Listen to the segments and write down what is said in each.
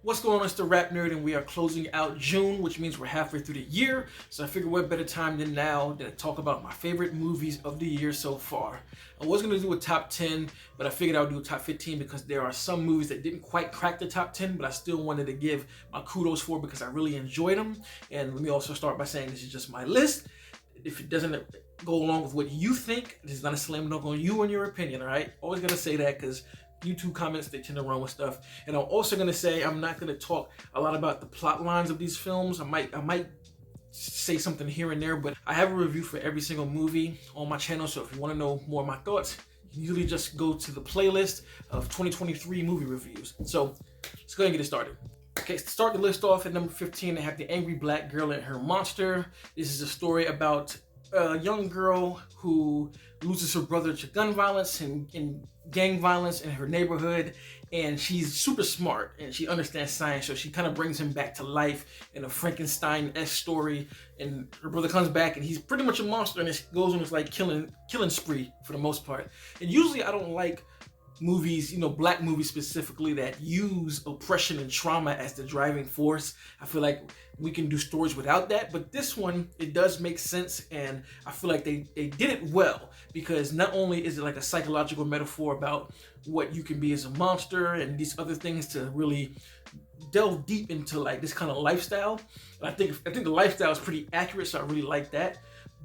What's going on? It's the RapNerd, and we are closing out June, which means we're halfway through the year. So I figured what better time than now to talk about my favorite movies of the year so far. I was going to do a top 10, but I figured I would do a top 15 because there are some movies that didn't quite crack the top 10, but I still wanted to give my kudos for because I really enjoyed them. And let me also start by saying this is just my list. If it doesn't go along with what you think, this is not a slam dunk on you and your opinion, all right? Always gotta say that because YouTube comments, they tend to run with stuff. And I'm also gonna say I'm not gonna talk a lot about the plot lines of these films. I might say something here and there, but I have a review for every single movie on my channel. So if you want to know more of my thoughts, you usually just go to the playlist of 2023 movie reviews. So let's go ahead and get it started. Okay, to start the list off at number 15, I have The Angry Black Girl and Her Monster. This is a story about a young girl who loses her brother to gun violence and gang violence in her neighborhood, and she's super smart and she understands science, so she kind of brings him back to life in a Frankenstein-esque story. And her brother comes back and he's pretty much a monster, and it goes on this like killing spree for the most part. And usually I don't like movies, black movies specifically, that use oppression and trauma as the driving force. I feel like we can do stories without that, but this one, it does make sense, and I feel like they did it well, because not only is it like a psychological metaphor about what you can be as a monster and these other things, to really delve deep into like this kind of lifestyle. And I think the lifestyle is pretty accurate, so I really like that.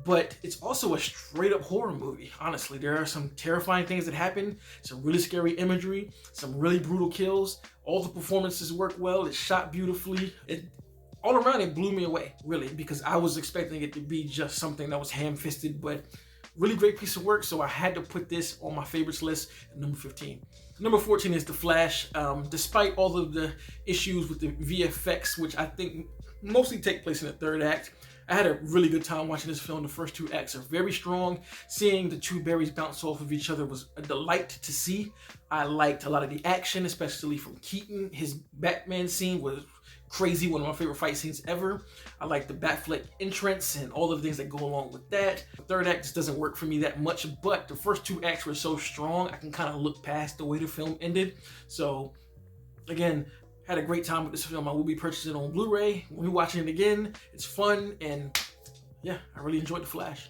But it's also a straight up horror movie. Honestly, there are some terrifying things that happen, some really scary imagery, some really brutal kills. All the performances work well. It's shot beautifully. All around, it blew me away, really, because I was expecting it to be just something that was ham-fisted, but really great piece of work. So I had to put this on my favorites list at number 15. Number 14 is The Flash. Despite all of the issues with the VFX, which I think mostly take place in the third act, I had a really good time watching this film. The first two acts are very strong. Seeing the two berries bounce off of each other was a delight to see. I liked a lot of the action, especially from Keaton. His Batman scene was crazy, one of my favorite fight scenes ever. I like the Batfleck entrance and all the things that go along with that. The third act just doesn't work for me that much, but the first two acts were so strong, I can kind of look past the way the film ended. So again, had a great time with this film. I will be purchasing it on Blu-ray. When we're watching it again, it's fun, and yeah, I really enjoyed The Flash.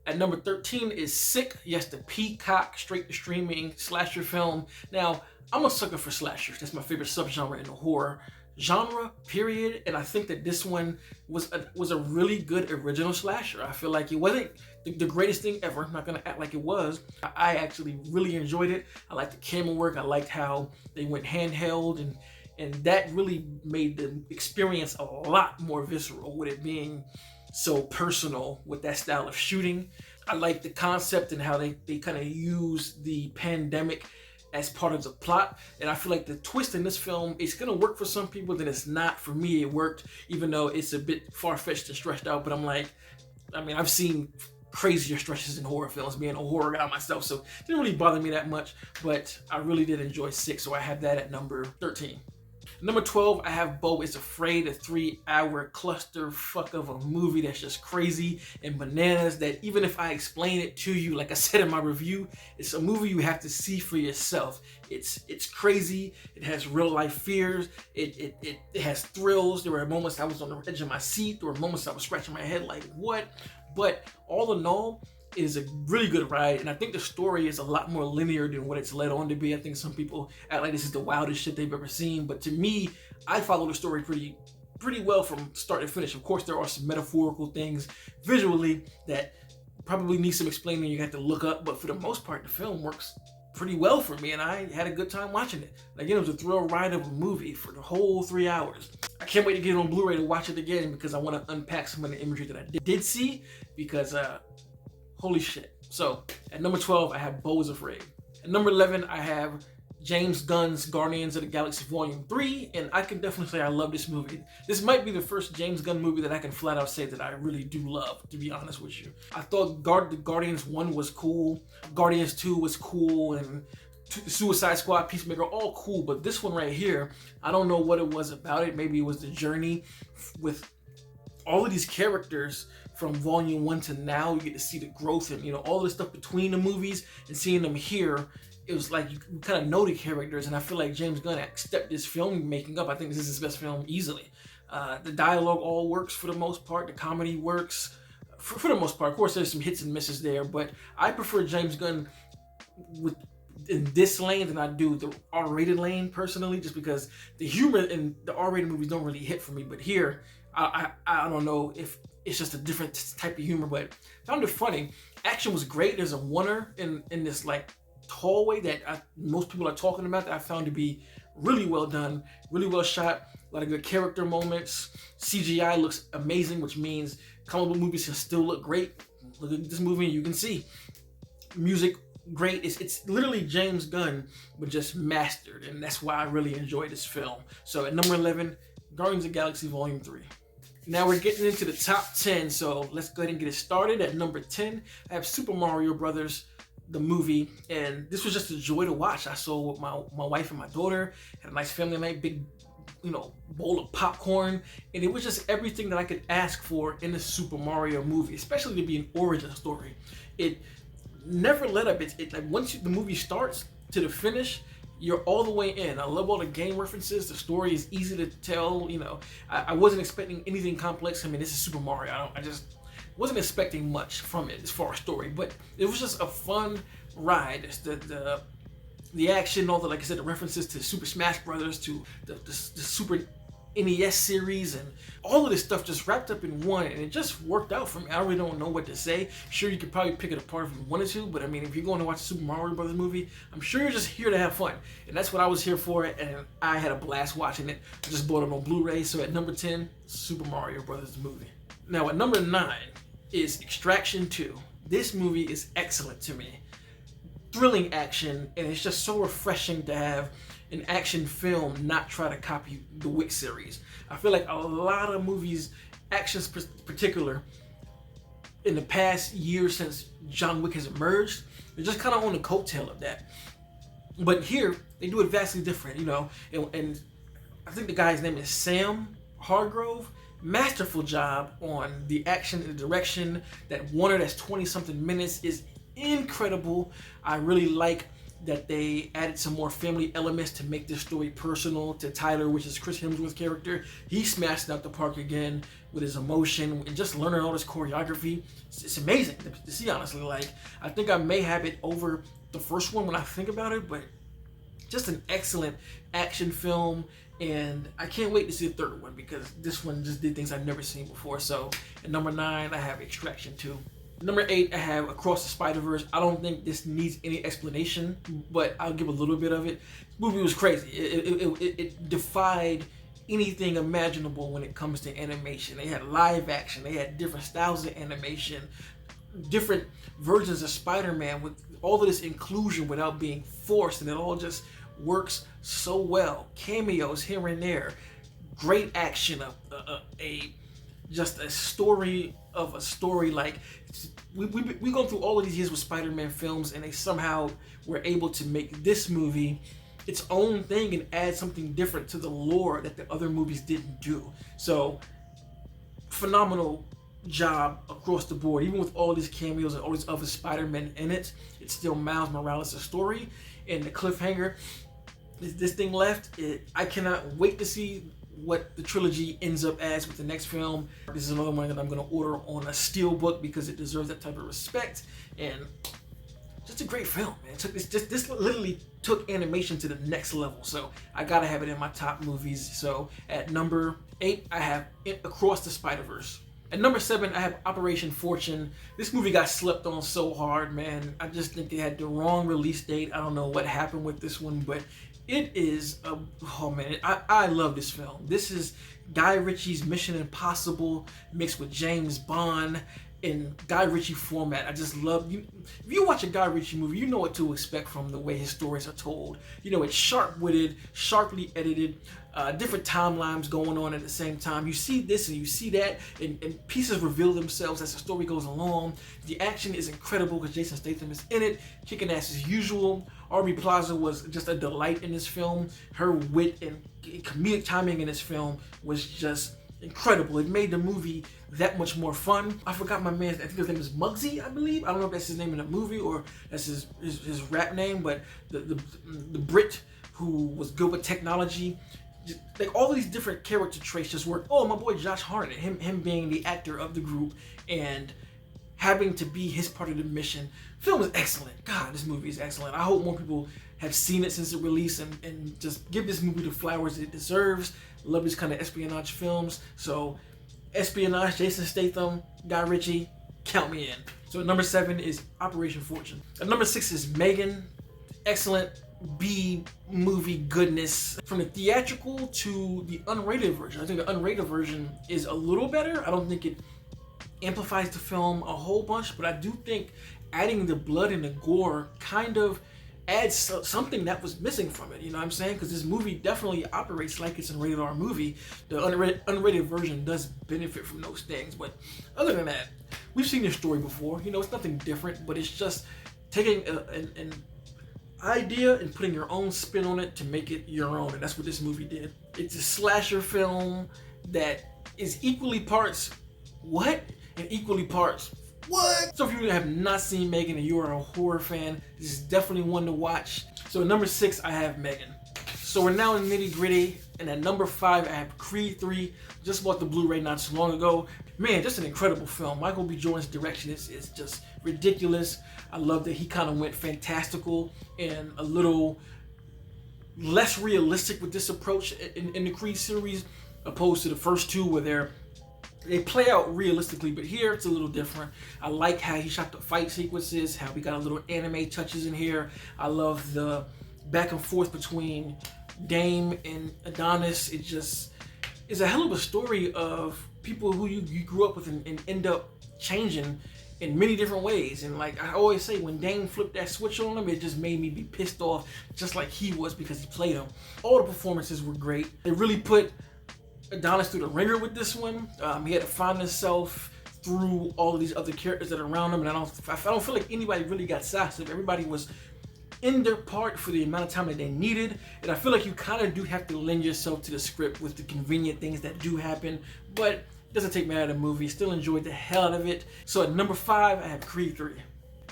At number 13 is Sick. Yes, the Peacock straight-to-streaming slasher film. Now, I'm a sucker for slashers. That's my favorite subgenre in the horror genre, period. And I think that this one was a really good original slasher. I feel like it wasn't the greatest thing ever. I'm not gonna act like it was. I actually really enjoyed it. I liked the camera work. I liked how they went handheld, and that really made the experience a lot more visceral, with it being so personal with that style of shooting. I like the concept and how they kind of use the pandemic as part of the plot. And I feel like the twist in this film, it's gonna work for some people, then it's not. For me, it worked, even though it's a bit far-fetched and stretched out. But I'm like, I've seen crazier stretches in horror films, being a horror guy myself, so it didn't really bother me that much. But I really did enjoy Sick, so I have that at number 13. Number 12, I have Beau is Afraid, a 3-hour clusterfuck of a movie that's just crazy and bananas, that even if I explain it to you, like I said in my review, it's a movie you have to see for yourself. It's crazy, it has real life fears, it has thrills. There were moments I was on the edge of my seat, there were moments I was scratching my head like, what? But all in all, it is a really good ride, and I think the story is a lot more linear than what it's led on to be. I think some people act like this is the wildest shit they've ever seen, but to me, I follow the story pretty well from start to finish. Of course, there are some metaphorical things visually that probably need some explaining, you have to look up, but for the most part, the film works pretty well for me, and I had a good time watching it. Again, it was a thrill ride of a movie for the whole 3 hours. I can't wait to get it on Blu-ray to watch it again, because I want to unpack some of the imagery that I did see, because holy shit. So at number 12, I have Beau is Afraid. At number 11, I have James Gunn's Guardians of the Galaxy Volume 3, and I can definitely say I love this movie. This might be the first James Gunn movie that I can flat out say that I really do love, to be honest with you. I thought the Guardians 1 was cool, Guardians 2 was cool, and Suicide Squad, Peacemaker, all cool, but this one right here, I don't know what it was about it. Maybe it was the journey with all of these characters from volume 1 to now. You get to see the growth and all this stuff between the movies, and seeing them here it was like you kind of know the characters, and I feel like James Gunn stepped this filmmaking up. I think this is his best film easily. The dialogue all works for the most part. The comedy works for the most part. Of course, there's some hits and misses there, but I prefer James Gunn with in this lane than I do the R-rated lane personally, just because the humor in the R-rated movies don't really hit for me. But here, I don't know if it's just a different type of humor, but found it funny. Action was great. There's a wonder in this like hallway that most people are talking about that I found to be really well done, really well shot. A lot of good character moments. CGI looks amazing, which means comic book movies can still look great. Look at this movie and you can see. Music, great. It's literally James Gunn, but just mastered, and that's why I really enjoy this film. So at number 11, Guardians of the Galaxy Volume 3. Now we're getting into the top 10, so let's go ahead and get it started. At number 10, I have Super Mario Brothers, the movie, and this was just a joy to watch. I saw with my wife and my daughter, had a nice family night, big bowl of popcorn, and it was just everything that I could ask for in a Super Mario movie, especially to be an origin story. It never let up. It like once the movie starts to the finish, you're all the way in. I love all the game references. The story is easy to tell. I wasn't expecting anything complex. I mean, this is Super Mario. I just wasn't expecting much from it as far as story, but it was just a fun ride. It's the action, all the, like I said, the references to Super Smash Brothers, to the Super NES series, and all of this stuff just wrapped up in one, and it just worked out for me. I really don't know what to say. Sure, you could probably pick it apart if you wanted to, but I mean, if you're going to watch a Super Mario Brothers movie, I'm sure you're just here to have fun, and that's what I was here for, and I had a blast watching it. I just bought it on Blu-ray. So at number 10, Super Mario Brothers movie. Now at number 9 is Extraction 2. This movie is excellent to me. Thrilling action, and it's just so refreshing to have an action film not try to copy the Wick series. I feel like a lot of movies, actions particular, in the past year since John Wick has emerged, they're just kind of on the coattail of that. But here, they do it vastly different, and I think the guy's name is Sam Hargrove. Masterful job on the action and the direction. That Warner, that's 20-something minutes, is incredible. I really like that they added some more family elements to make this story personal to Tyler, which is Chris Hemsworth's character. He smashed out the park again with his emotion and just learning all this choreography. It's amazing to see, honestly. Like, I think I may have it over the first one when I think about it, but just an excellent action film, and I can't wait to see the third one because this one just did things I've never seen before. So at number 9, I have Extraction 2. Number 8, I have Across the Spider-Verse. I don't think this needs any explanation, but I'll give a little bit of it. This movie was crazy. It defied anything imaginable when it comes to animation. They had live action. They had different styles of animation, different versions of Spider-Man with all of this inclusion without being forced, and it all just works so well. Cameos here and there. Great action. Just a story of a story. Like, we've gone through all of these years with Spider-Man films, and they somehow were able to make this movie its own thing and add something different to the lore that the other movies didn't do. So phenomenal job across the board. Even with all these cameos and all these other Spider-Men in it, it's still Miles Morales' story, and the cliffhanger this thing left. I cannot wait to see what the trilogy ends up as with the next film. This is another one that I'm going to order on a steelbook because it deserves that type of respect, and just a great film, man. This literally took animation to the next level, so I gotta have it in my top movies. So at number 8, I have Across the Spider-Verse. At number 7, I have Operation Fortune. This movie got slept on so hard, man. I just think they had the wrong release date. I don't know what happened with this one, but it is oh man, I love this film. This is Guy Ritchie's Mission Impossible mixed with James Bond in Guy Ritchie format. I just love you. If you watch a Guy Ritchie movie, you know what to expect from the way his stories are told. It's sharp-witted, sharply edited, different timelines going on at the same time. You see this and you see that, and pieces reveal themselves as the story goes along. The action is incredible because Jason Statham is in it, kicking ass as usual. Aubrey Plaza was just a delight in this film. Her wit and comedic timing in this film was just incredible. It made the movie that much more fun. I forgot my man's, I think his name is Muggsy, I believe. I don't know if that's his name in the movie or that's his rap name, but the Brit who was good with technology. Just, like all of these different character traits just work. Oh, my boy Josh Hartnett, him being the actor of the group and having to be his part of the mission. Film is excellent. God, this movie is excellent. I hope more people have seen it since it released and just give this movie the flowers it deserves. Love these kind of espionage films. So, espionage, Jason Statham, Guy Ritchie, count me in. So at number 7 is Operation Fortune. At number 6 is Megan. Excellent B movie goodness. From the theatrical to the unrated version. I think the unrated version is a little better. I don't think it amplifies the film a whole bunch, but I do think adding the blood and the gore kind of adds something that was missing from it, you know what I'm saying? Because this movie definitely operates like it's a rated R movie. The unrated version does benefit from those things, but other than that, we've seen this story before. You know, it's nothing different, but it's just taking an idea and putting your own spin on it to make it your own, and that's what this movie did. It's a slasher film that is equally parts what and equally parts what? So if you have not seen Megan and you are a horror fan, this is definitely one to watch. So at number 6, I have Megan. So we're now in nitty gritty, and at number 5, I have Creed 3. Just bought the Blu-ray not too long ago. Man, just an incredible film. Michael B. Jordan's direction is just ridiculous. I love that he kind of went fantastical and a little less realistic with this approach in the Creed series, opposed to the first two where they play out realistically, but here it's a little different. I like how he shot the fight sequences, how we got a little anime touches in here. I love the back and forth between Dame and Adonis. It just is a hell of a story of people who you grew up with and end up changing in many different ways. And like I always say, when Dame flipped that switch on him, it just made me be pissed off just like he was because he played him. All the performances were great. They really put Adonis through the ringer with this one. He had to find himself through all of these other characters that are around him, and I don't feel like anybody really got sassy. Everybody was in their part for the amount of time that they needed, and I feel like you kind of do have to lend yourself to the script with the convenient things that do happen, but it doesn't take me out of the movie. Still enjoyed the hell out of it. So at number 5, I have Creed 3.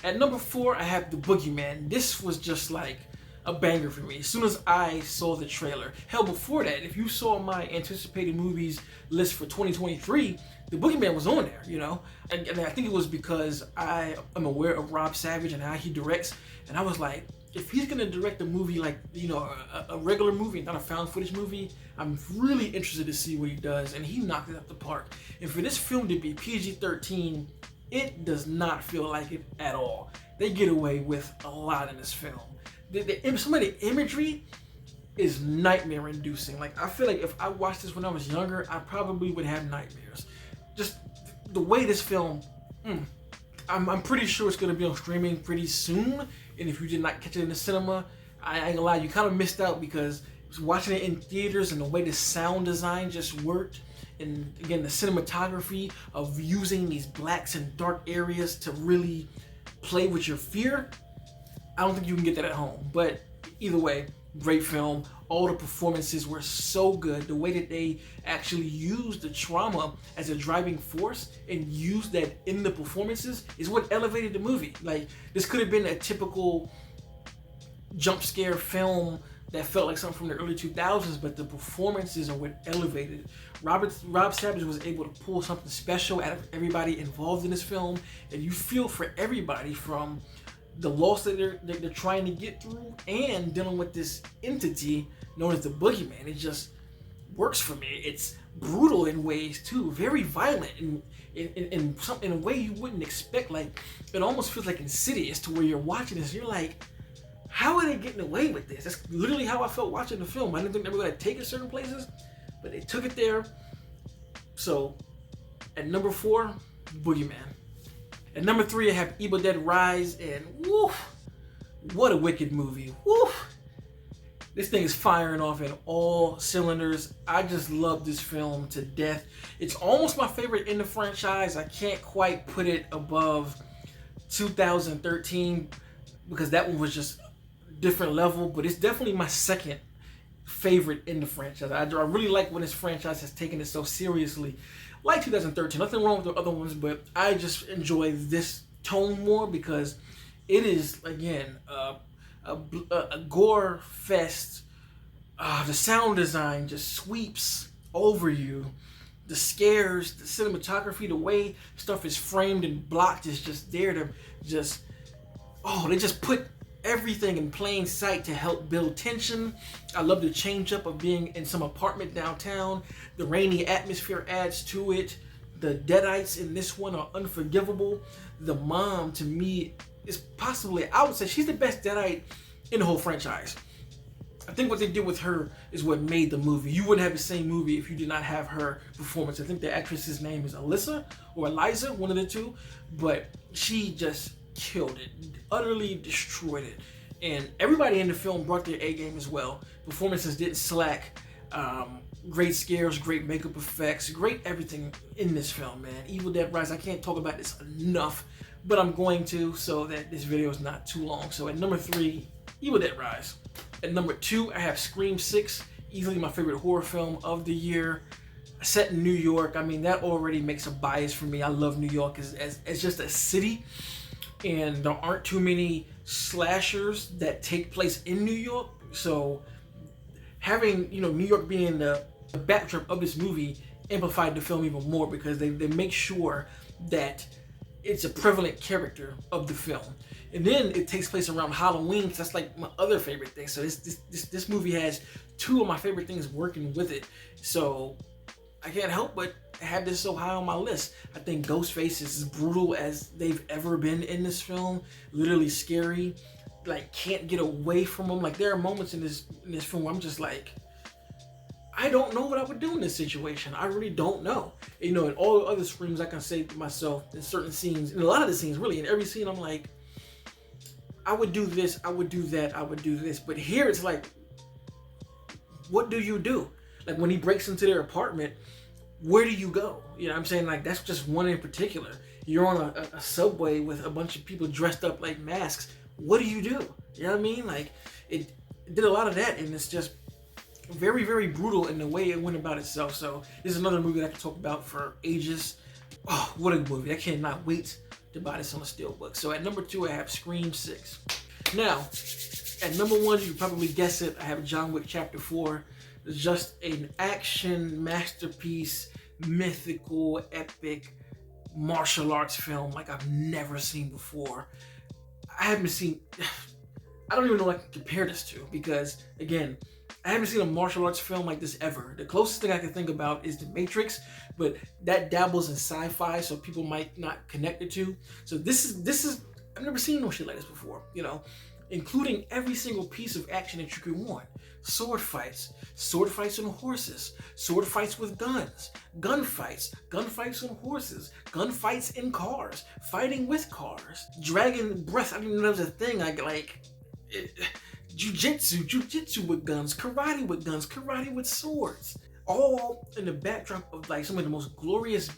At number 4, I have The Boogeyman. This was just like a banger for me as soon as I saw the trailer. Hell, before that, if you saw my anticipated movies list for 2023, The Boogeyman was on there, you know? And I think it was because I am aware of Rob Savage and how he directs, and I was like, if he's gonna direct a movie like, you know, a regular movie, not a found footage movie, I'm really interested to see what he does, and he knocked it out the park. And for this film to be PG-13, it does not feel like it at all. They get away with a lot in this film. Some of the imagery is nightmare inducing. Like, I feel like if I watched this when I was younger, I probably would have nightmares. Just the way this film, I'm pretty sure it's gonna be on streaming pretty soon. And if you did not catch it in the cinema, I ain't gonna lie, you kind of missed out, because watching it in theaters and the way the sound design just worked, and again the cinematography of using these blacks and dark areas to really play with your fear, I don't think you can get that at home. But either way, great film. All the performances were so good. The way that they actually used the trauma as a driving force and used that in the performances is what elevated the movie. Like, this could have been a typical jump scare film that felt like something from the early 2000s, but the performances are what elevated. Rob Savage was able to pull something special out of everybody involved in this film, and you feel for everybody from the loss that they're trying to get through and dealing with this entity known as the Boogeyman. It just works for me. It's brutal in ways too, very violent in a way you wouldn't expect. Like, it almost feels like Insidious, to where you're watching this and you're like, how are they getting away with this? That's literally how I felt watching the film. I didn't think they were going to take it certain places, but they took it there. So at number 4, Boogeyman. At number 3, I have Evil Dead Rise, and woo, what a wicked movie. Woo. This thing is firing off in all cylinders. I just love this film to death. It's almost my favorite in the franchise. I can't quite put it above 2013 because that one was just a different level, but it's definitely my second favorite in the franchise. I really like when this franchise has taken itself seriously, like 2013. Nothing wrong with the other ones, but I just enjoy this tone more because it is, again, a gore fest. The sound design just sweeps over you. The scares, the cinematography, the way stuff is framed and blocked is just there to just, they just put everything in plain sight to help build tension. I love the change up of being in some apartment downtown. The rainy atmosphere adds to it. The Deadites in this one are unforgivable. The mom, to me, is possibly, I would say she's the best Deadite in the whole franchise. I think what they did with her is what made the movie. You wouldn't have the same movie if you did not have her performance. I think the actress's name is Alyssa or Eliza, one of the two, but she just killed it, utterly destroyed it. And everybody in the film brought their A game as well. Performances didn't slack. Great scares, great makeup effects, great everything in this film, man. Evil Dead Rise, I can't talk about this enough, but I'm going to so that this video is not too long. So at number 3, Evil Dead Rise. At number 2, I have Scream 6, easily my favorite horror film of the year. Set in New York, I mean, that already makes a bias for me. I love New York as just a city, and there aren't too many slashers that take place in New York. So having, New York being the backdrop of this movie amplified the film even more because they make sure that it's a prevalent character of the film. And then it takes place around Halloween, so that's like my other favorite thing. So this movie has 2 of my favorite things working with it. So I can't help but have this so high on my list. I think Ghostface is as brutal as they've ever been in this film. Literally scary. Like, can't get away from him. Like, there are moments in this film where I'm just like, I don't know what I would do in this situation. I really don't know. In all the other Screams, I can say to myself in certain scenes, in a lot of the scenes, really, in every scene, I'm like, I would do this, I would do that, I would do this. But here it's like, what do you do? Like, when he breaks into their apartment, where do you go? You know what I'm saying? Like, that's just one in particular. You're on a subway with a bunch of people dressed up like masks. What do? You know what I mean? Like, it did a lot of that, and it's just very, very brutal in the way it went about itself. So this is another movie that I can talk about for ages. Oh, what a movie. I cannot wait to buy this on a steelbook. So at number 2, I have Scream 6. Now, at number 1, you can probably guess it, I have John Wick Chapter 4. It's just an action masterpiece, mythical, epic martial arts film like I've never seen before. I don't even know what I can compare this to because, again, I haven't seen a martial arts film like this ever. The closest thing I can think about is The Matrix, but that dabbles in sci-fi, so people might not connect the two. So this is I've never seen no shit like this before, including every single piece of action that you could want. Sword fights on horses, sword fights with guns, gunfights on horses, gunfights in cars, fighting with cars, dragon breath. I didn't even know that was a thing. Jiu-jitsu with guns, karate with swords, all in the backdrop of like some of the most glorious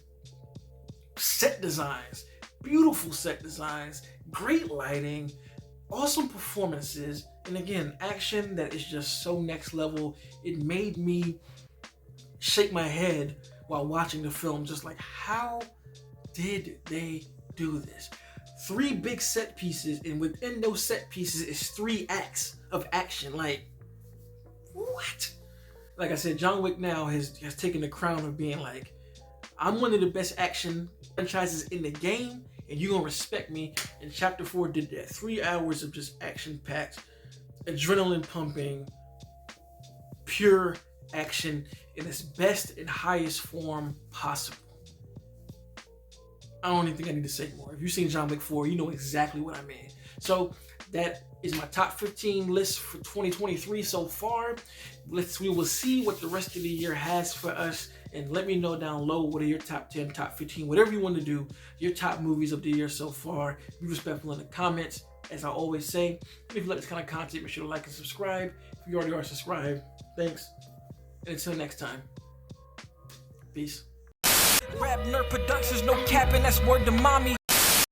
set designs, beautiful set designs, great lighting, awesome performances, and again, action that is just so next level. It made me shake my head while watching the film, just like, how did they do this? 3 big set pieces, and within those set pieces is 3 acts of action. Like, what? Like I said, John Wick now has taken the crown of being like, I'm one of the best action franchises in the game, and you're gonna respect me. And Chapter 4 did that. 3 hours of just action-packed, adrenaline pumping, pure action in its best and highest form possible. I don't even think I need to say more. If you've seen John Wick 4, you know exactly what I mean. So that is my top 15 list for 2023 so far. We will see what the rest of the year has for us, and let me know down low what are your top 10, top 15, whatever you want to do, your top movies of the year so far. Be respectful in the comments, as I always say. And if you like this kind of content, make sure to like and subscribe. If you already are subscribed, thanks. And until next time, peace. RapNerd Productions, no capping, that's word to mommy.